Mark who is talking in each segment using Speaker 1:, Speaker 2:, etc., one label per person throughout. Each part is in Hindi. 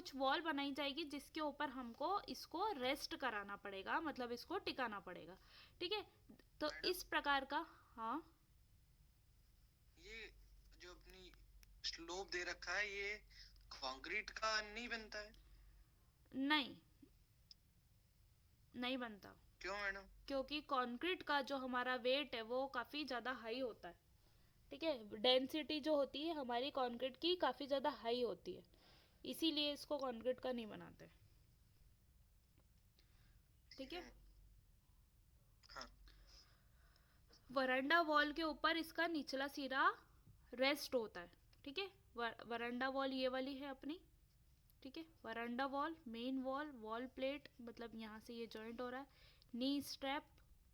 Speaker 1: कुछ वॉल बनाई जाएगी जिसके ऊपर हमको इसको रेस्ट कराना पड़ेगा, मतलब इसको टिकाना पड़ेगा। ठीक है, तो
Speaker 2: मैडम,
Speaker 1: इस प्रकार का। हाँ।
Speaker 2: ये जो अपनी स्लोप दे रखा है, ये कंक्रीट का नहीं बनता है?
Speaker 1: नहीं, नहीं बनता।
Speaker 2: क्यों मैडम?
Speaker 1: क्योंकि कंक्रीट का जो हमारा वेट है वो काफ़ी ज़्यादा हाई होता है। ठीक है, डेंसिटी जो होती है हमारी कंक्रीट की काफ़ी ज़्यादा हाई होती है, इसीलिए इसको कंक्रीट का नहीं बनाते। ठीक है।
Speaker 2: हम्म, हाँ।
Speaker 1: वरांडा वॉल के ऊपर इसका निचला सिरा रेस्ट होता है। ठीक है, वरांडा वॉल ये वाली है अपनी। ठीक है, veranda wall, main wall, wall plate, मतलब यहाँ से ये जॉइंट हो रहा है। नी स्ट्रैप,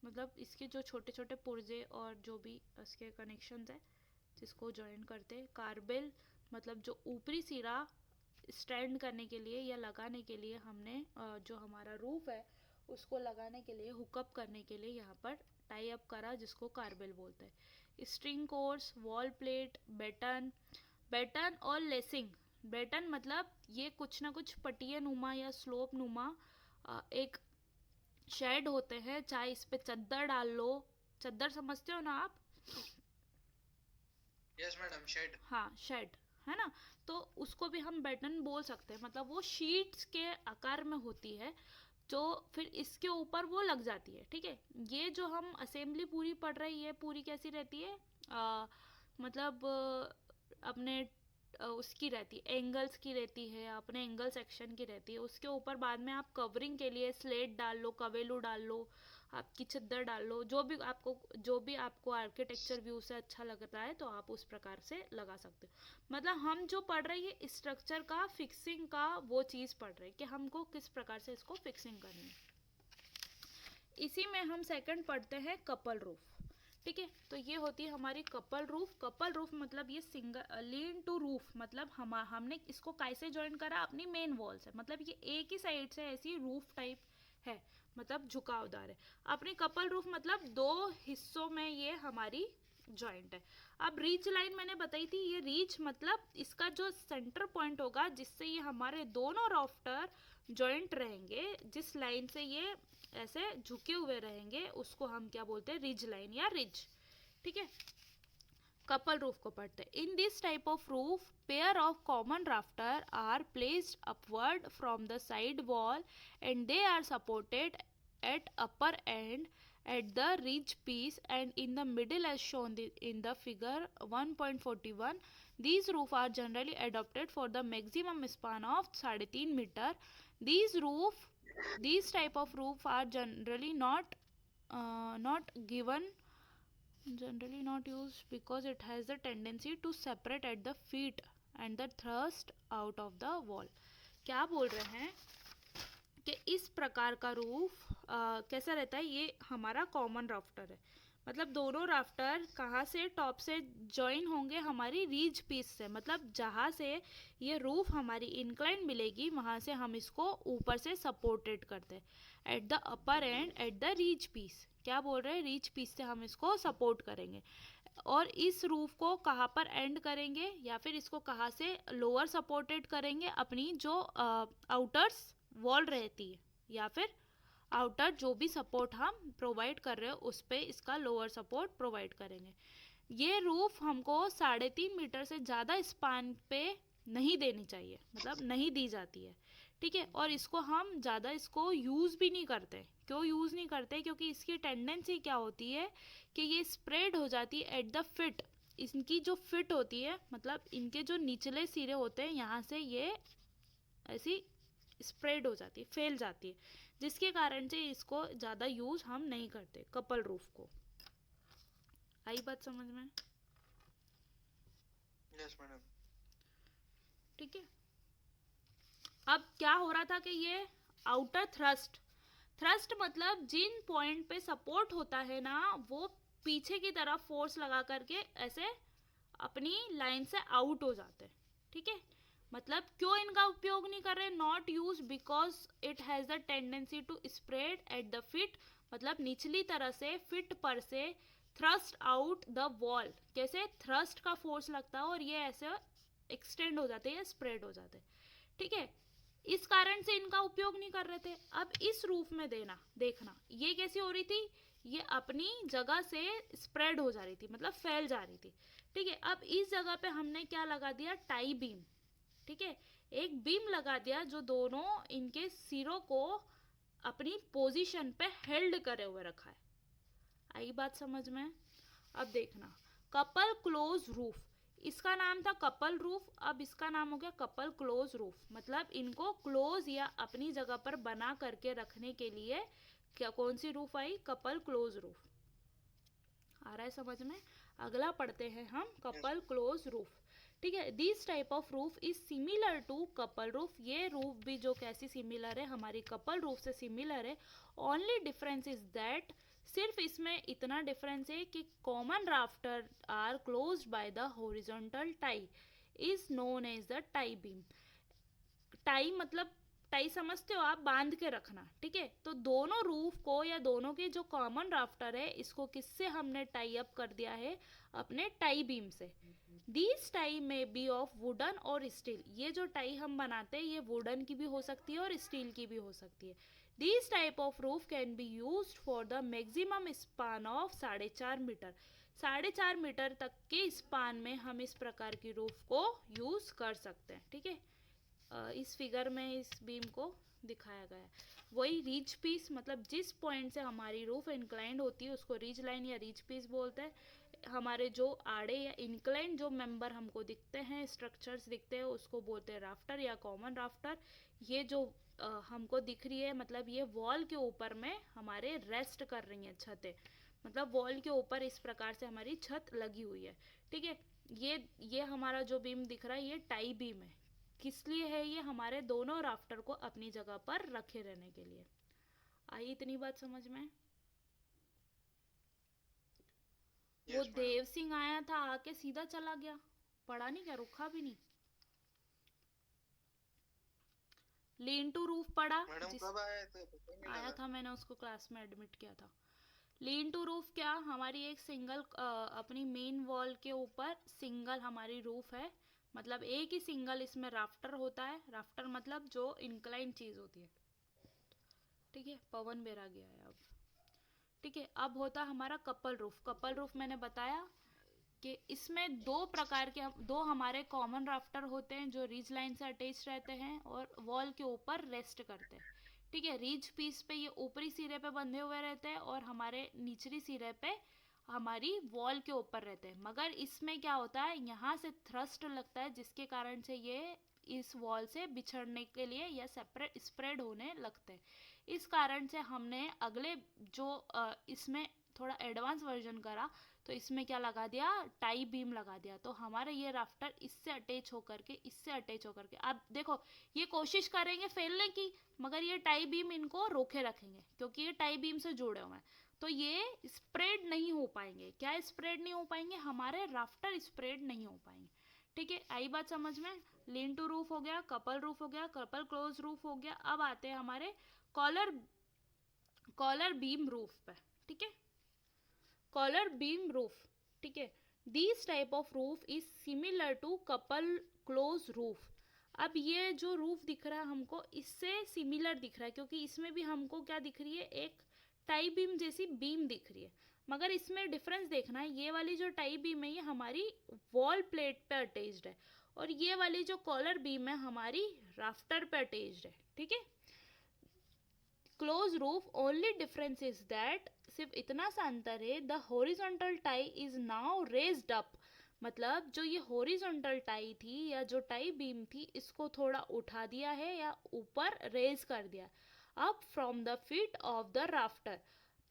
Speaker 1: मतलब इसके जो छोटे छोटे पुर्जे और जो भी इसके कनेक्शंस है जिसको जॉइन करते हैं। कार्बेल, मतलब जो ऊपरी सिरा स्टैंड करने के लिए या लगाने के लिए हमने जो हमारा रूफ है उसको लगाने के लिए, हुकअप करने के लिए यहाँ पर टाई अप करा, जिसको कार्बेल बोलते हैं। String course, wall plate, batten, batten और लेसिंग। बेटन मतलब ये कुछ ना कुछ पटिया नुमा या स्लोप नुमा एक शेड होते हैं, चाहे इस पे चद्दर डाल लो। चद्दर समझते हो ना आप?
Speaker 2: Yes madam, shade.
Speaker 1: हाँ, शेड, है ना? तो उसको भी हम बैटन बोल सकते हैं, मतलब वो शीट्स के आकार में होती है जो फिर इसके ऊपर वो लग जाती है। ठीक है, ये जो हम असेंबली पूरी पढ़ रही है पूरी कैसी रहती है, मतलब अपने उसकी रहती है, एंगल्स की रहती है, अपने एंगल सेक्शन की रहती है। उसके ऊपर बाद में आप कवरिंग के लिए स्लेट डाल लो, कवेलू डाल लो, आपकी चद्दर डाल लो, जो भी आपको आर्किटेक्चर व्यू से अच्छा लगता है तो आप उस प्रकार से लगा सकते हो। मतलब हम जो पढ़ रहे हैं स्ट्रक्चर का फिक्सिंग का वो चीज़ पढ़ रहे हैं कि हमको किस प्रकार से इसको फिक्सिंग करनी है। इसी में हम सेकंड पढ़ते हैं कपल रूफ। ठीक है, तो ये होती है हमारी कपल रूफ। कपल रूफ मतलब ये सिंगल लीन टू रूफ, मतलब हमने इसको कैसे ज्वाइन करा अपनी मेन वॉल से, मतलब ये एक ही साइड से ऐसी रूफ टाइप है, मतलब झुकावदार है। अपनी कपल रूफ मतलब दो हिस्सों में ये हमारी जॉइंट है। अब रीच लाइन मैंने बताई थी, ये रीच मतलब इसका जो सेंटर पॉइंट होगा जिससे ये हमारे दोनों राफ्टर जॉइंट रहेंगे, जिस लाइन से ये ऐसे झुके हुए रहेंगे उसको हम क्या बोलते हैं, रिज लाइन या रिज। ठीक है, कपल रूफ को पढ़ते हैं। In this type of roof pair of common rafter are placed upward from the side wall and they are supported at upper end at the ridge piece and in the middle as shown in the figure 1.41. These roofs are generally adopted for the maximum span of 3.5 meter. These roof these type of roof are generally not used because it has the tendency to separate at the feet and the thrust out of the wall. क्या बोल रहे हैं कि इस प्रकार का रूफ कैसा रहता है, ये हमारा कॉमन राफ्टर है, मतलब दोनों राफ्टर कहाँ से टॉप से ज्वाइन होंगे हमारी रीज पीस से, मतलब जहाँ से ये रूफ हमारी इंक्लाइन मिलेगी वहाँ से हम इसको ऊपर से सपोर्टेड करते हैं at the upper end at the ridge piece. क्या बोल रहे हैं, रीच पीस से हम इसको सपोर्ट करेंगे। और इस रूफ को कहाँ पर एंड करेंगे या फिर इसको कहाँ से लोअर सपोर्टेड करेंगे, अपनी जो आउटर्स वॉल रहती है या फिर आउटर जो भी सपोर्ट हम प्रोवाइड कर रहे हो उस पर इसका लोअर सपोर्ट प्रोवाइड करेंगे। ये रूफ हमको 3.5 मीटर से ज़्यादा स्पान पे नहीं देनी चाहिए, मतलब नहीं दी जाती है। ठीक है, और इसको हम ज़्यादा इसको यूज़ भी नहीं करते। क्यों यूज़ नहीं करते, क्योंकि इसकी टेंडेंसी क्या होती है कि ये स्प्रेड हो जाती है एट द फिट। इनकी जो फिट होती है, मतलब इनके जो निचले सिरे होते हैं यहाँ से ये ऐसी स्प्रेड हो जाती है, फैल जाती है, जिसके कारण से इसको ज़्यादा यूज़ हम नहीं करते कपल रूफ को। आई बात समझ में?
Speaker 2: Yes madam.
Speaker 1: ठीक है, अब क्या हो रहा था कि ये आउटर थ्रस्ट, थ्रस्ट मतलब जिन पॉइंट पे सपोर्ट होता है ना वो पीछे की तरफ फोर्स लगा करके ऐसे अपनी लाइन से आउट हो जाते हैं। ठीक है, मतलब क्यों इनका उपयोग नहीं कर रहे, not use because it has the tendency to spread at the feet, मतलब निचली तरह से फिट पर से थ्रस्ट आउट द वॉल, कैसे थ्रस्ट का फोर्स लगता है और ये ऐसे एक्सटेंड हो जाते हैं या स्प्रेड हो जाते हैं। ठीक है, इस कारण से इनका उपयोग नहीं कर रहे थे। अब इस रूफ में देखना ये कैसी हो रही थी, ये अपनी जगह से स्प्रेड हो जा रही थी, मतलब फैल जा रही थी। ठीक है, अब इस जगह पे हमने क्या लगा दिया, टाई बीम। ठीक है, एक बीम लगा दिया जो दोनों इनके सिरों को अपनी पोजीशन पे हेल्ड करे हुए रखा है। आई बात समझ में? अब देखना, कपल क्लोज रूफ, इसका नाम था कपल रूफ, अब इसका नाम हो गया कपल क्लोज रूफ। मतलब इनको क्लोज या अपनी जगह पर बना करके रखने के लिए क्या कौन सी रूफ आई, कपल क्लोज रूफ। आ रहा है समझ में? अगला पढ़ते हैं हम कपल क्लोज रूफ। ठीक है, this type of roof is similar to couple roof. ये रूफ भी जो कैसी सिमिलर है, हमारी कपल रूफ से सिमिलर है। ओनली डिफरेंस इज दैट, सिर्फ इसमें इतना डिफरेंस है कि common rafter are closed by the horizontal tie is known as the tie beam. Tie मतलब टाई समझते हो आप, बांध के रखना। ठीक है, तो दोनों रूफ को या दोनों के जो कॉमन राफ्टर है, इसको किससे हमने टाई अप कर दिया है, अपने टाई बीम से। दीज टाई में बी ऑफ वुडन और स्टील, ये जो टाई हम बनाते हैं ये वुडन की भी हो सकती है और स्टील की भी हो सकती है। These type of roof can be use for the maximum span of 4.5 meter. 4.5 meter तक के स्पान में हम इस प्रकार की रूफ को यूज कर सकते हैं। ठीक है, इस फिगर में इस बीम को दिखाया गया है। वही रिज पीस, मतलब जिस पॉइंट से हमारी रूफ इंक्लाइंड होती है उसको रिज लाइन या रिज पीस बोलते हैं। हमारे जो आड़े या इंक्लाइन जो मेंबर हमको दिखते हैं, स्ट्रक्चर्स दिखते हैं, उसको बोलते हैं राफ्टर या कॉमन राफ्टर। ये जो हमको दिख रही है, मतलब ये वॉल के ऊपर में हमारे रेस्ट कर रही हैं छतें, मतलब वॉल के ऊपर इस प्रकार से हमारी छत लगी हुई है। ठीक है, ये हमारा जो बीम दिख रहा है ये टाई बीम है। किस लिए है ये, हमारे दोनों राफ्टर को अपनी जगह पर रखे रहने के लिए। आई इतनी बात समझ में? वो
Speaker 2: यस मैडम।
Speaker 1: देव सिंह आया था, आके सीधा चला गया, पढ़ा नहीं क्या, रुका भी नहीं। लीन टू रूफ पढ़ा,
Speaker 2: मैडम कब आए थे, पता नहीं
Speaker 1: आया
Speaker 2: लगा।
Speaker 1: था, मैंने उसको क्लास में एडमिट किया था। लीन टू रूफ क्या, हमारी एक सिंगल अपनी मेन वॉल के ऊपर सिंगल हमारी रूफ है, मतलब एक ही सिंगल इसमें राफ्टर होता है। राफ्टर मतलब जो इंक्लाइन चीज होती है। ठीक है, पवन बेरा गया है अब। ठीक है, अब होता हमारा कपल रूफ। कपल रूफ मैंने बताया कि इसमें दो प्रकार के दो हमारे कॉमन राफ्टर होते हैं जो रिज लाइन से अटैच रहते हैं और वॉल के ऊपर रेस्ट करते हैं। ठीक है, रिज पीस पे ये ऊपरी सिरे पे बंधे हुए रहते हैं और हमारे निचली सिरे पे हमारी वॉल के ऊपर रहते हैं। मगर इसमें क्या होता है, यहाँ से थ्रस्ट लगता है जिसके कारण से ये इस वॉल से बिछड़ने के लिए या सेपरेट स्प्रेड होने लगते हैं। इस कारण से हमने अगले जो इसमें थोड़ा एडवांस वर्जन करा, तो इसमें क्या लगा दिया, टाई बीम लगा दिया। तो हमारे ये राफ्टर इससे अटैच होकर के, इससे अटैच होकर के, आप देखो ये कोशिश करेंगे फैलने की, मगर ये टाई बीम इनको रोके रखेंगे क्योंकि ये टाई बीम से जुड़े हुए हैं। तो ये स्प्रेड नहीं हो पाएंगे। क्या स्प्रेड नहीं हो पाएंगे, हमारे राफ्टर स्प्रेड नहीं हो पाएंगे। ठीक है, आई बात समझ में? लीन टू रूफ हो गया, कपल रूफ हो गया, कपल क्लोज रूफ हो गया। अब आते हैं हमारे कॉलर कॉलर बीम रूफ पे। ठीक है, कॉलर बीम रूफ। ठीक है, this type of roof is similar to couple close roof. अब ये जो रूफ दिख रहा है हमको इससे सिमिलर दिख रहा है क्योंकि इसमें भी हमको क्या दिख रही है, एक टाई बीम जैसी बीम दिख रही है। मगर इसमें डिफरेंस देखना है, ये वाली जो टाई बीम है ये हमारी वॉल प्लेट पे अटैच्ड है और ये वाली जो कॉलर बीम है हमारी राफ्टर पे अटैच्ड है। ठीक है, close roof only difference is that, सिर्फ इतना सा अंतर है, the horizontal tie is now raised up. मतलब जो ये हॉरिजॉन्टल टाई थी या जो टाई बीम थी इसको थोड़ा उठा दिया है या ऊपर रेज कर दिया, up from the feet of the rafter.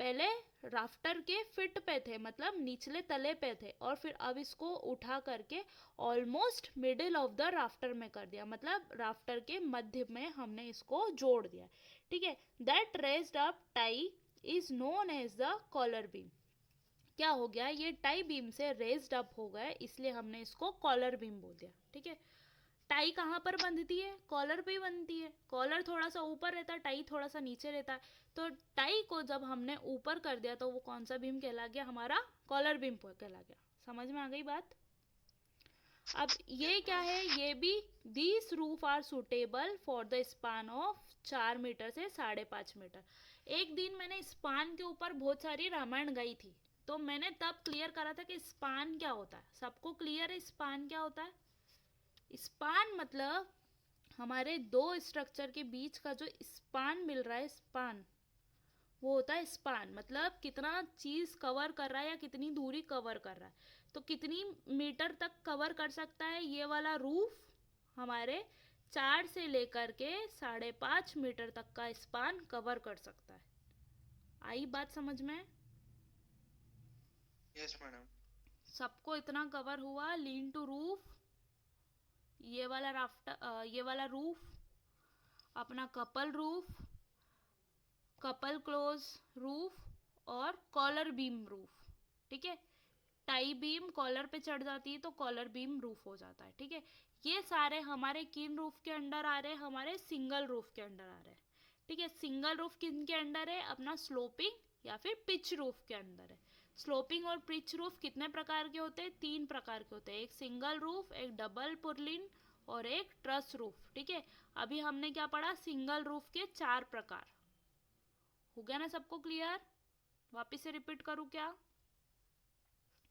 Speaker 1: पहले राफ्टर के फिट पे थे, मतलब निचले तले पे थे, और फिर अब इसको उठा करके almost middle of the rafter में कर दिया, मतलब राफ्टर के मध्य में हमने इसको जोड़ दिया। ठीक है, that raised up tie is known as the collar beam. क्या हो गया, ये टाई बीम से रेज्ड अप हो गए, इसलिए हमने इसको कॉलर बीम बोल दिया। ठीक है, टाई कहाँ पर बंधती है, कॉलर पे ही बंधती है। कॉलर थोड़ा सा ऊपर रहता है, टाई थोड़ा सा नीचे रहता है। तो टाई को जब हमने ऊपर कर दिया तो वो कौन सा बीम कहला गया, हमारा कॉलर बीम कहला गया। समझ में आ गई बात? अब ये क्या है, ये भी these roof are suitable for the span of 4 meter से 5.5 मीटर। एक दिन मैंने स्पान के ऊपर बहुत सारी रामायण गई थी, तो मैंने तब क्लियर करा था कि स्पान क्या होता है। सबको क्लियर है स्पान क्या होता है? स्पान मतलब हमारे दो स्ट्रक्चर के बीच का जो स्पान मिल रहा है, स्पान, वो होता है स्पान। मतलब कितना चीज कवर कर रहा है या कितनी दूरी कवर कर रहा है। तो कितनी मीटर तक कवर कर सकता है ये वाला रूफ? हमारे 4 से लेकर के 5.5 मीटर तक का स्पान कवर कर सकता है। आई बात समझ में?
Speaker 2: Yes madam.
Speaker 1: सबको इतना कवर हुआ। लीन टू रूफ, ये वाला राफ्टर, ये वाला रूफ, अपना couple roof, couple close roof, और कॉलर बीम रूफ। ठीक है, टाई बीम कॉलर पे चढ़ जाती है तो कॉलर बीम रूफ हो जाता है। ठीक है, ये सारे हमारे किन रूफ के अंडर आ रहे हैं? हमारे सिंगल रूफ के अंडर आ रहे हैं। ठीक है, सिंगल रूफ किन के अंडर है? अपना स्लोपिंग या फिर पिच रूफ के अंदर है। स्लोपिंग और पिच रूफ कितने प्रकार के होते हैं? 3 प्रकार के होते हैं। एक सिंगल रूफ, एक डबल पुरलिन, और एक ट्रस रूफ। ठीक है, अभी हमने क्या पढ़ा? सिंगल रूफ के 4 प्रकार। हो गया ना सबको क्लियर? वापिस से रिपीट करूं क्या?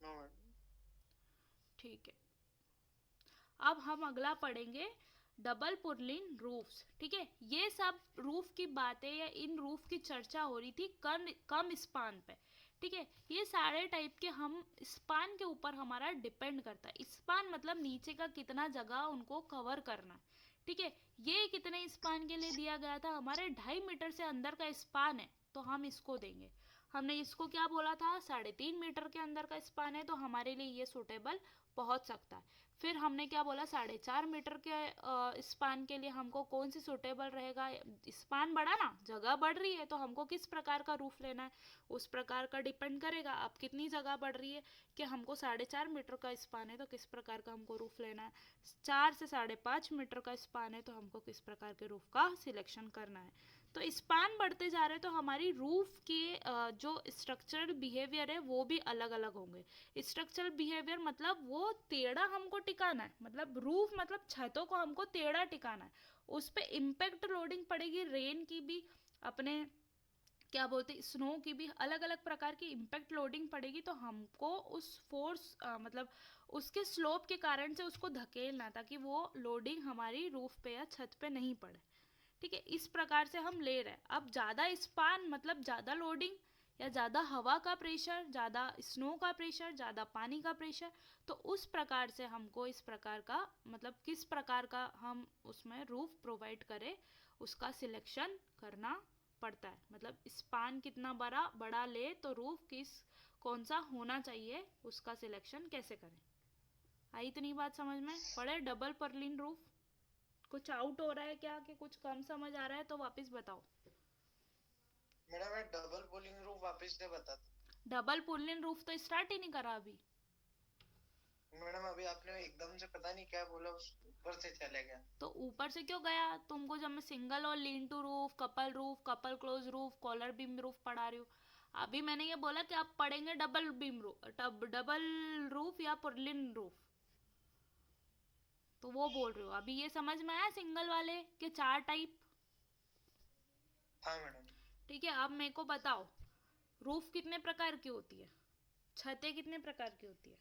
Speaker 2: No madam.
Speaker 1: ठीक है, अब हम अगला पढ़ेंगे डबल पुरलिन रूफ्स। ठीक है, ये सब रूफ की बातें या इन रूफ की चर्चा हो रही थी कम स्पान पे। ठीक है, ये सारे टाइप के हम स्पान के ऊपर हमारा डिपेंड करता है। स्पान मतलब नीचे का कितना जगह उनको कवर करना है। ठीक है, ये कितने स्पान के लिए दिया गया था? हमारे 2.5 मीटर से अंदर का स्पान है तो हम इसको देंगे। हमने इसको क्या बोला था? 3.5 मीटर के अंदर का स्पान है तो हमारे लिए ये सुटेबल पहुंच सकता है। फिर हमने क्या बोला? 4.5 मीटर के स्पान के लिए हमको कौन सी सुटेबल रहेगा? स्पान बढ़ा ना, जगह बढ़ रही है तो हमको किस प्रकार का रूफ लेना है उस प्रकार का डिपेंड करेगा। अब कितनी जगह बढ़ रही है कि हमको 4.5 मीटर का स्पान है तो किस प्रकार का हमको रूफ लेना है। 4 से 5.5 मीटर का स्पान है तो हमको किस प्रकार के रूफ का सिलेक्शन करना है। तो स्पान बढ़ते जा रहे हैं तो हमारी रूफ के जो स्ट्रक्चरल बिहेवियर है वो भी अलग अलग होंगे। स्ट्रक्चरल बिहेवियर मतलब वो टेढ़ा हमको टिकाना है, मतलब रूफ मतलब छतों को हमको टेढ़ा टिकाना है। उस पे इम्पैक्ट लोडिंग पड़ेगी, रेन की भी, अपने क्या बोलते, स्नो की भी, अलग अलग प्रकार की इम्पैक्ट लोडिंग पड़ेगी। तो हमको उस फोर्स मतलब उसके स्लोप के कारण से उसको धकेलना, ताकि वो लोडिंग हमारी रूफ पे या छत पे नहीं पड़े। ठीक है, इस प्रकार से हम ले रहे हैं। अब ज़्यादा स्पान मतलब ज़्यादा लोडिंग या ज़्यादा हवा का प्रेशर, ज़्यादा स्नो का प्रेशर, ज़्यादा पानी का प्रेशर, तो उस प्रकार से हमको इस प्रकार का मतलब किस प्रकार का हम उसमें रूफ प्रोवाइड करें उसका सिलेक्शन करना पड़ता है। मतलब स्पान कितना बड़ा बड़ा ले तो रूफ किस कौन सा होना चाहिए उसका सिलेक्शन कैसे करें। आई इतनी बात समझ में? पढ़े डबल पर्लिन रूफ? कुछ आउट हो रहा है क्या, कि कुछ कम समझ आ रहा है तो वापस बताओ।
Speaker 2: मैडम मैं डबल पुलिंग रूफ वापस से बता दो।
Speaker 1: डबल पुलिन रूफ तो स्टार्ट ही नहीं करा अभी।
Speaker 2: मैडम अभी आपने एकदम से पता नहीं क्या बोला, उस ऊपर से चले गया।
Speaker 1: तो ऊपर से क्यों गया? तुमको जब मैं सिंगल और lean to roof, couple close roof, collar beam roof पढ़ा रही हूँ, अभी मैंने ये बोला कि आप पढ़ेंगे double beam roof, double roof या पुरलिन रूफ, तो वो बोल रही हूँ। अभी ये समझ में आया सिंगल वाले के 4 टाइप?
Speaker 2: हाँ मैडम।
Speaker 1: ठीक है, अब मेरे को बताओ रूफ कितने प्रकार की होती है, छतें कितने प्रकार की होती है?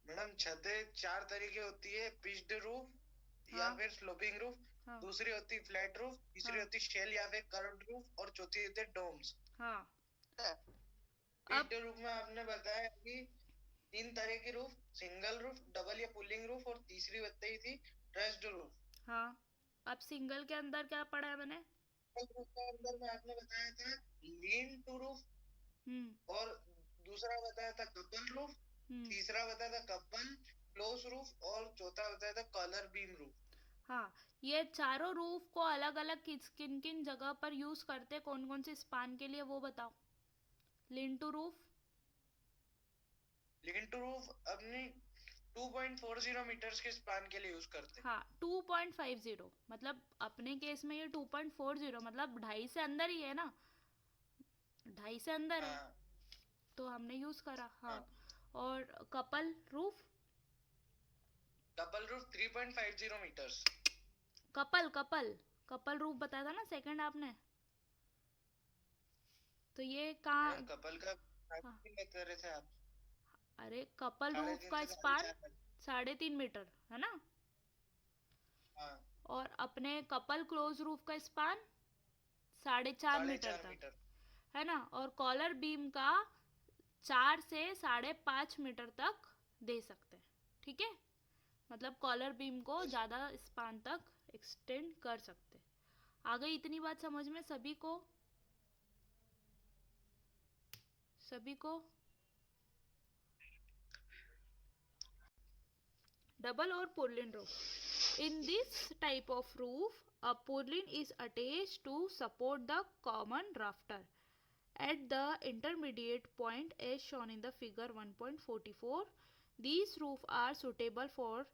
Speaker 2: मैडम छतें 4 तरीके होती है, पिच्ड रूफ या
Speaker 1: हाँ
Speaker 2: फिर स्लोपिंग रूफ।
Speaker 1: हाँ
Speaker 2: दूसरी होती फ्लैट रूफ, तीसरी
Speaker 1: हाँ
Speaker 2: होती शेल या फिर कर्व्ड रूफ, और चौथी होती है डोम्स।
Speaker 1: हाँ। अब
Speaker 2: पिच्ड रूफ में आपने बताया कि 3 तरह की रूफ, सिंगल रूफ, डबल या पुलिंग रूफ, और तीसरी बताई थी ट्रस्ड रूफ।
Speaker 1: हाँ, अब सिंगल के अंदर क्या पढ़ा है मैंने?
Speaker 2: रूफ के अंदर में आपने बताया था लीन टू रूफ,
Speaker 1: हम्म
Speaker 2: और दूसरा बताया था कपल रूफ,
Speaker 1: हम्म।
Speaker 2: तीसरा बताया था कपल क्लोज रूफ, और चौथा बताया था कॉलर बीम रूफ।
Speaker 1: हाँ, ये चारों रूफ को अलग अलग किन किन जगह पर यूज करते, कौन कौन से स्पान के लिए वो बताओ। लिंटू रूफ,
Speaker 2: लेकिन टू रूफ अपनी 2.40 मीटर्स के स्पान के लिए यूज करते हैं।
Speaker 1: हाँ 2.50, मतलब अपने केस में ये 2.40 मतलब 2.5 से अंदर ही है ना, 2.5 से अंदर है
Speaker 2: हाँ
Speaker 1: तो हमने यूज करा। हाँ,
Speaker 2: हाँ।
Speaker 1: और couple roof?
Speaker 2: Double roof 3.50 meters.
Speaker 1: Couple couple couple roof बताया था ना सेकंड आपने, तो ये कहाँ?
Speaker 2: कपल का
Speaker 1: हाँ,
Speaker 2: बात कर रहे थे आप।
Speaker 1: अरे कपल
Speaker 2: साढ़े
Speaker 1: रूफ
Speaker 2: तीन
Speaker 1: का
Speaker 2: से साढ़े
Speaker 1: स्पान
Speaker 2: चार तक।
Speaker 1: 3.5 मीटर है ना,
Speaker 2: हाँ,
Speaker 1: और अपने कपल क्लोज रूफ का स्पान 4.5 मीटर
Speaker 2: 4.5 मीटर।
Speaker 1: तक है ना, और कॉलर बीम का 4 से 5.5 मीटर तक दे सकते हैं, ठीक है। मतलब कॉलर बीम को
Speaker 2: Yes,
Speaker 1: ज़्यादा स्पान तक एक्सटेंड कर सकते हैं। आ गई इतनी बात समझ में सभी को? सभी को? डबल और purlin roof. In this type of roof, a purlin is attached to support the common rafter at the intermediate point as shown in the figure 1.44. These roofs are suitable for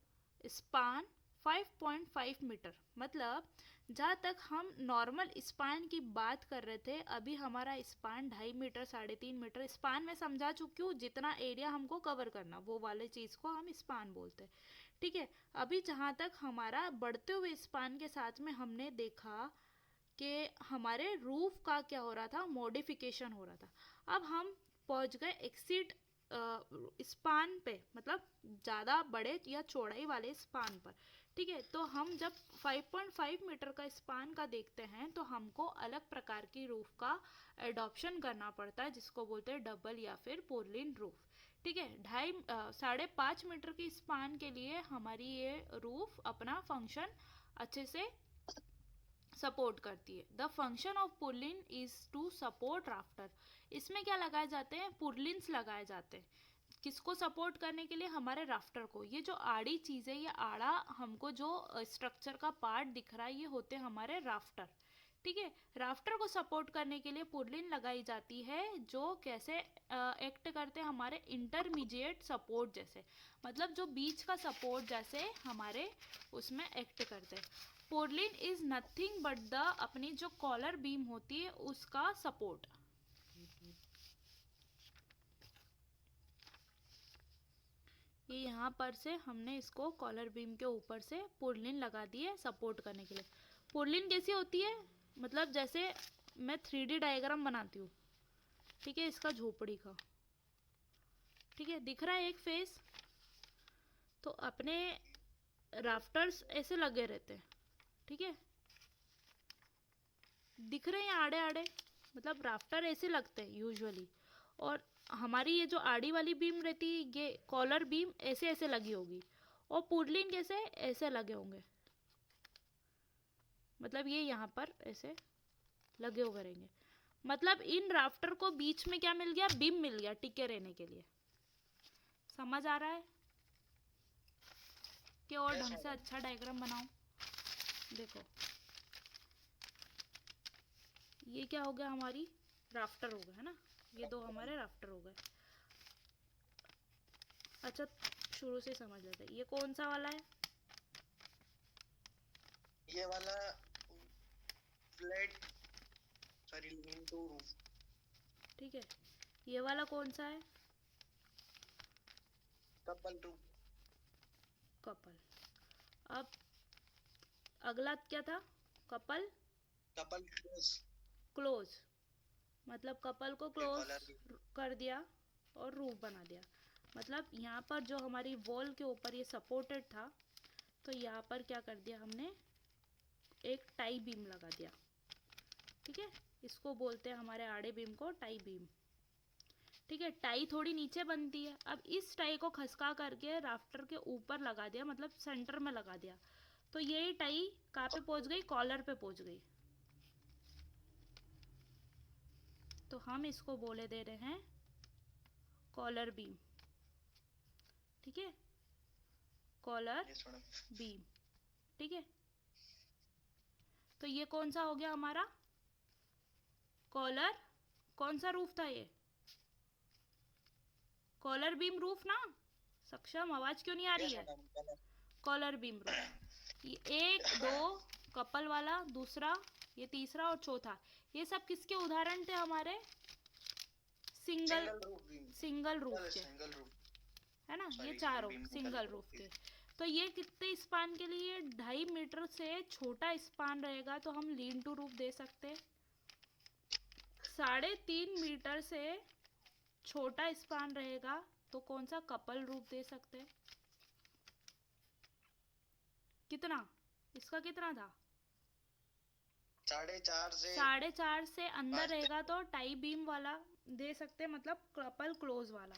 Speaker 1: span 5.5 meter. मतलब जहाँ तक हम नॉर्मल स्पान की बात कर रहे थे, अभी हमारा स्पान 2.5 मीटर 3.5 मीटर स्पान में समझा चुकी हूँ, जितना एरिया हमको कवर करना वो वाले चीज़ को हम स्पान बोलते हैं, ठीक है। अभी जहाँ तक हमारा बढ़ते हुए स्पान के साथ में हमने देखा कि हमारे रूफ का क्या हो रहा था, मॉडिफिकेशन हो रहा था। अब हम पहुंच गए एक्सीड स्पान पे, मतलब ज़्यादा बड़े या चौड़ाई वाले स्पान पर, ठीक है। तो हम जब 5.5 मीटर का स्पान का देखते हैं तो हमको अलग प्रकार की रूफ का एडॉप्शन करना पड़ता है, जिसको बोलते हैं डबल या फिर पोर्लिन रूफ, ठीक है। 5.5 मीटर की स्पान के लिए हमारी ये रूफ अपना फंक्शन अच्छे से सपोर्ट करती है। The function of purlin is to support rafter. इसमें क्या लगाए जाते हैं? पुर्लिन्स लगाए जाते हैं। किसको सपोर्ट करने के लिए? हमारे राफ्टर को। ये जो आड़ी चीज़ है, ये आड़ा हमको जो स्ट्रक्चर का पार्ट दिख रहा है, ये होते हैं हमारे राफ्टर, ठीक है। राफ्टर को सपोर्ट करने के लिए पुर्लिन लगाई जाती है, जो कैसे एक्ट करते हैं? हमारे इंटरमीडिएट सपोर्ट जैसे, मतलब जो बीच का सपोर्ट जैसे हमारे उसमें एक्ट करते हैं। Purlin is nothing but the अपनी जो कॉलर बीम होती है उसका सपोर्ट। ये यहाँ पर से हमने इसको कॉलर बीम के ऊपर से पुर्लिन लगा दी है सपोर्ट करने के लिए। पुर्लिन कैसी होती है? मतलब जैसे मैं 3D डायग्राम बनाती हूँ, ठीक है, इसका झोपड़ी का, ठीक है, दिख रहा है एक फेस। तो अपने राफ्टर्स ऐसे लगे रहते हैं, ठीक है, दिख रहे हैं आड़े आड़े, मतलब राफ्टर ऐसे लगते हैं यूजुअली। और हमारी ये जो आड़ी वाली बीम रहती है, ये कॉलर बीम ऐसे ऐसे लगी होगी, और पुर्लिन कैसे ऐसे लगे होंगे, मतलब ये यहाँ पर ऐसे लगे हुए रहेंगे। मतलब इन राफ्टर को बीच में क्या मिल गया? बीम मिल गया टिके रहने के लिए। समझ आ रहा है कि और ढंग से अच्छा डायग्राम बनाऊं? देखो ये क्या हो गया? हमारी राफ्टर हो गया है ना, ये दो हमारे राफ्टर हो गए। अच्छा शुरू से समझ लेते हैं, ये कौन सा वाला है?
Speaker 2: ये वाला flat, sorry, lean to roof.
Speaker 1: ठीक है, ये वाला कौन सा है?
Speaker 2: Couple roof.
Speaker 1: कपल। अब अगला क्या था? Couple
Speaker 2: couple close.
Speaker 1: क्लोज, मतलब कपल को क्लोज
Speaker 2: कॉलर भी।
Speaker 1: कर दिया और रूफ बना दिया। मतलब यहाँ पर जो हमारी वॉल के ऊपर ये सपोर्टेड था, तो यहाँ पर क्या कर दिया हमने? एक टाई बीम लगा दिया, ठीक है। इसको बोलते हैं हमारे आड़े बीम को टाई बीम, ठीक है। टाई थोड़ी नीचे बनती है, अब इस टाई को खसका करके राफ्टर के ऊपर लगा दिया, मतलब सेंटर में लगा दिया, तो ये टाई कहाँ पे पहुंच गई? कॉलर पे पहुंच गई। तो हम इसको बोले दे रहे हैं कॉलर बीम, ठीक है, कॉलर बीम, ठीक है। तो ये कौन सा हो गया हमारा? कॉलर, कौन सा रूफ था ये? कॉलर बीम रूफ ना? सक्षम, आवाज क्यों नहीं आ रही है? Collar beam roof. ये 1 2 कपल वाला, दूसरा, ये तीसरा और चौथा, ये सब किसके उदाहरण थे? हमारे सिंगल रूफ के, है ना, ये
Speaker 2: सॉरी,
Speaker 1: चारों
Speaker 2: बीम
Speaker 1: सिंगल रूफ के। तो ये कितने स्पान के लिए, 2.5 मीटर से छोटा स्पान रहेगा तो हम लीन टू रूफ दे सकते हैं। 3.5 मीटर से छोटा स्पान रहेगा तो कौन सा कपल रूफ दे सकते हैं। कितना, इसका कितना था,
Speaker 2: 4.5
Speaker 1: से अंदर
Speaker 2: 5
Speaker 1: रहेगा
Speaker 2: तक।
Speaker 1: तो टाई बीम वाला दे सकते हैं, मतलब कपल क्लोज वाला।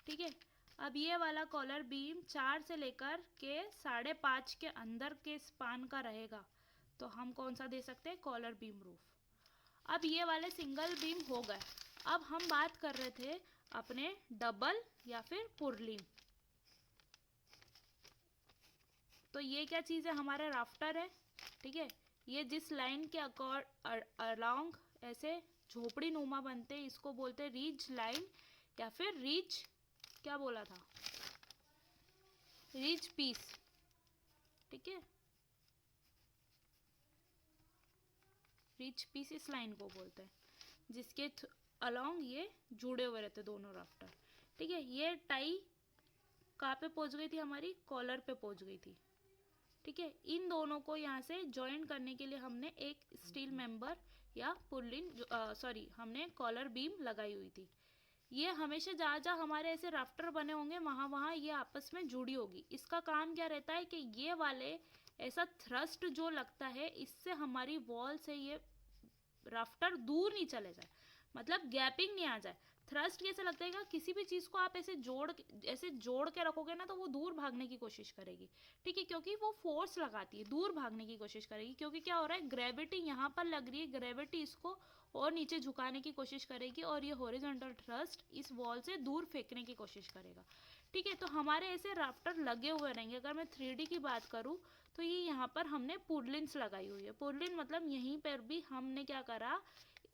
Speaker 1: ठीक है, अब ये वाला कॉलर बीम 4 से लेकर के 5.5 के अंदर के स्पान का रहेगा तो हम कौन सा दे सकते हैं, कॉलर बीम रूफ। अब ये वाले सिंगल बीम हो गए। अब हम बात कर रहे थे अपने डबल या फिर पुरलिन। तो ये क्या चीज़ है, हमारा राफ्टर है। ठीक है, ये जिस लाइन के अलोंग ऐसे झोपड़ी नुमा बनते हैं इसको बोलते हैं रिज लाइन, या फिर रिज, क्या बोला था, रिज पीस। ठीक है, रिज पीस इस लाइन को बोलते हैं जिसके अलोंग ये जुड़े हुए रहते दोनों राफ्टर। ठीक है, ये टाई कहाँ पे पहुंच गई थी, हमारी कॉलर पे पहुंच गई थी। ठीक है, इन दोनों को यहाँ से ज्वाइन करने के लिए हमने एक स्टील मेंबर या पुलिन, सॉरी, हमने कॉलर बीम लगाई हुई थी। ये हमेशा जहाँ जहाँ हमारे ऐसे राफ्टर बने होंगे वहाँ वहाँ ये आपस में जुड़ी होगी। इसका काम क्या रहता है कि ये वाले ऐसा थ्रस्ट जो लगता है इससे हमारी वॉल से ये राफ्टर दूर नहीं चले जाए, मतलब गैपिंग नहीं आ जाए। थ्रस्ट कैसे लगता है, किसी भी चीज को आप ऐसे जोड़ के रखोगे ना तो वो दूर भागने की कोशिश करेगी। ठीक है, क्योंकि वो फोर्स लगाती है, दूर भागने की कोशिश करेगी, क्योंकि क्या हो रहा है, ग्रेविटी यहाँ पर लग रही है, ग्रेविटी इसको और नीचे झुकाने की कोशिश करेगी और ये हॉरिजॉन्टल थ्रस्ट इस वॉल से दूर फेंकने की कोशिश करेगा। ठीक है, तो हमारे ऐसे राफ्टर लगे हुए रहेंगे। अगर मैं 3D की बात करूँ तो ये यहाँ पर हमने पुरलिन्स लगाई हुई है। पुरलिन मतलब यहीं पर भी हमने क्या करा,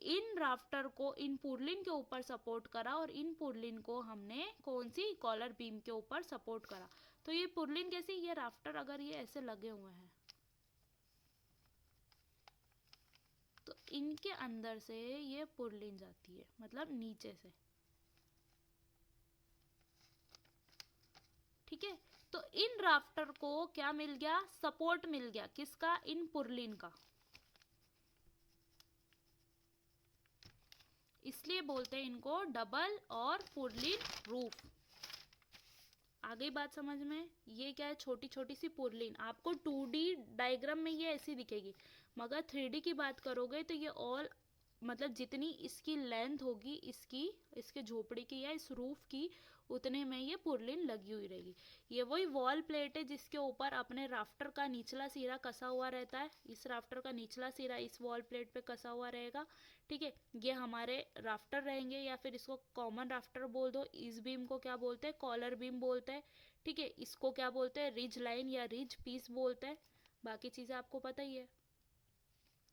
Speaker 1: इन राफ्टर को इन पुरलिन के ऊपर सपोर्ट करा और इन पुरलिन को हमने कौन सी, कॉलर बीम के ऊपर सपोर्ट करा। तो ये पुरलिन कैसी, ये राफ्टर अगर ये ऐसे लगे हुए हैं तो इनके अंदर से ये पुरलिन जाती है, मतलब नीचे से। ठीक है, तो इन राफ्टर को क्या मिल गया, सपोर्ट मिल गया, किसका, इन पुरलिन का। इसलिए बोलते हैं इनको डबल और पुरलिन रूफ। आ गई बात समझ में। ये क्या है, छोटी छोटी सी पुरलिन, आपको 2D डायग्राम में ये ऐसी दिखेगी, मगर 3D की बात करोगे तो ये ऑल, मतलब जितनी इसकी लेंथ होगी इसकी, इसके झोपड़ी की या इस रूफ की, उतने में ये पुरलिन लगी हुई रहेगी। ये वही वॉल प्लेट है जिसके ऊपर अपने राफ्टर का निचला सिरा कसा हुआ रहता है। इस राफ्टर का निचला सिरा इस वॉल प्लेट पे कसा हुआ रहेगा। ठीक है, ये हमारे राफ्टर रहेंगे, या फिर इसको कॉमन राफ्टर बोल दो। इस बीम को क्या बोलते हैं, कॉलर बीम बोलते हैं। ठीक है, इसको क्या बोलते हैं, रिज लाइन या रिज पीस बोलते हैं। बाकी चीज़ें आपको पता ही है।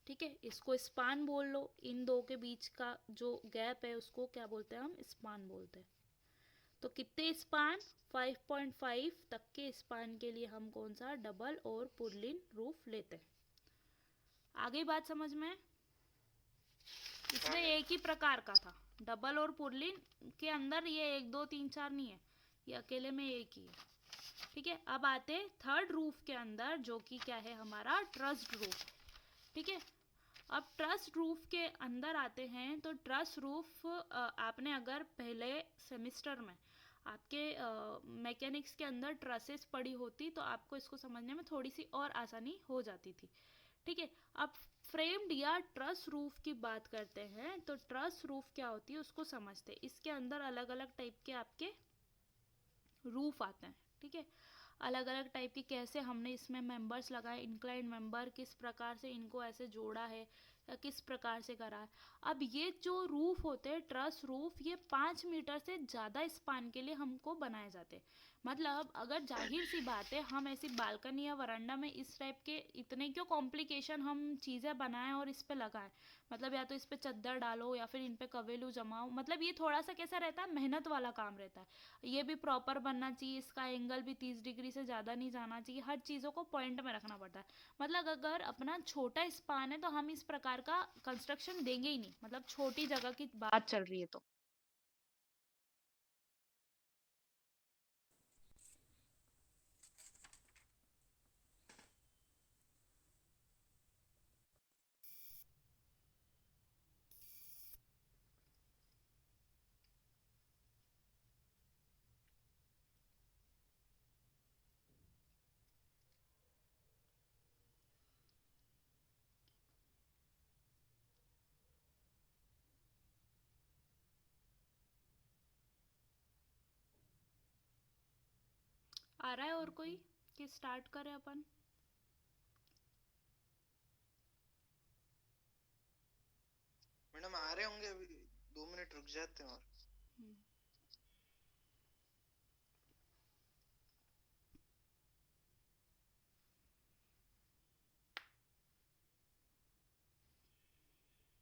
Speaker 1: ठीक है, इसको स्पान बोल लो, इन दो के बीच का जो गैप है उसको क्या बोलते हैं, हम स्पान बोलते हैं। तो कितने स्पान, 5.5 तक के स्पान के लिए हम कौन सा, डबल और पुरलिन रूफ लेते हैं। आ गई बात समझ में। इसमें एक ही प्रकार का था, डबल और पुरलिन के अंदर ये 1 2 3 4 नहीं है, ये अकेले में एक ही है। ठीक है, अब आते थर्ड रूफ के अंदर जो कि क्या है, हमारा ट्रस्ड रूफ। ठीक है, अब ट्रस रूफ के अंदर आते हैं। तो ट्रस रूफ आपने अगर पहले सेमिस्टर में आपके मैकेनिक्स के अंदर ट्रसेस पड़ी होती तो आपको इसको समझने में थोड़ी सी और आसानी हो जाती थी। ठीक है, अब फ्रेम्ड या ट्रस रूफ की बात करते हैं। तो ट्रस रूफ क्या होती है उसको समझते हैं। इसके अंदर अलग अलग टाइप के आपके रूफ आते हैं। ठीक है, अलग अलग टाइप की, कैसे हमने इसमें मेंबर्स लगाए, इंक्लाइंड मेंबर, किस प्रकार से इनको ऐसे जोड़ा है या किस प्रकार से करा है। अब ये जो रूफ होते हैं, ट्रस रूफ, ये 5 मीटर से ज़्यादा स्पान के लिए हमको बनाए जाते हैं। मतलब अगर जाहिर सी बात है, हम ऐसी बालकनी या वरांडा में इस टाइप के इतने क्यों कॉम्प्लिकेशन हम चीज़ें बनाएं और इस पे लगाएं। मतलब या तो इस पे चद्दर डालो या फिर इन पे कवेलू जमाओ, मतलब ये थोड़ा सा कैसा रहता है, मेहनत वाला काम रहता है। ये भी प्रॉपर बनना चाहिए, इसका एंगल भी 30 डिग्री से ज़्यादा नहीं जाना चाहिए, हर चीज़ों को पॉइंट में रखना पड़ता है। मतलब अगर अपना छोटा स्पान है तो हम इस प्रकार का कंस्ट्रक्शन देंगे ही नहीं, मतलब छोटी जगह की बात चल रही है तो। आ रहा है और कोई कि स्टार्ट करें अपन?
Speaker 2: मैडम आ रहे होंगे, अभी 2 मिनट रुक जाते हैं और।
Speaker 1: हम्म।